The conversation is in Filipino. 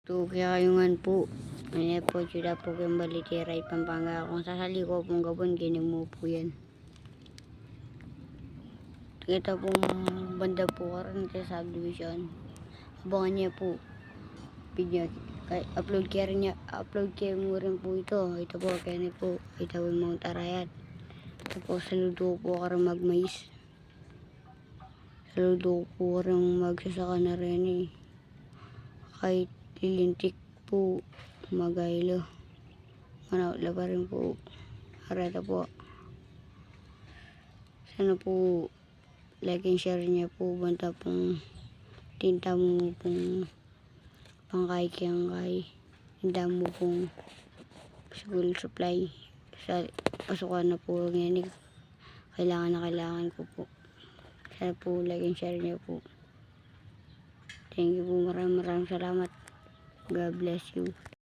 To kaya kayungan po. Ano po, sila po kayong Balitira, Pampanga. Kung sasali ko pong gabon, gining mo po yan. Kita pong banda po karon sa subdivision. Abangan niya po. Video. Upload kayo mo rin po ito. Ito po, kaya po. Ito po yung Mount Arayat. Tapos saludo po karon magmais. Saludo po karon magsasaka na rin eh. Kahit lilintik po, magaylo. Manawala pa rin po. Harata po. Sana po like and share niya po. Banta pong tinta mo pong pangkay kayang kay. Tinta mo pong school supply. Sa pasukan na po ngayon. Kailangan ko po. Sana po like and share niya po. Thank you po. Maraming salamat. God bless you.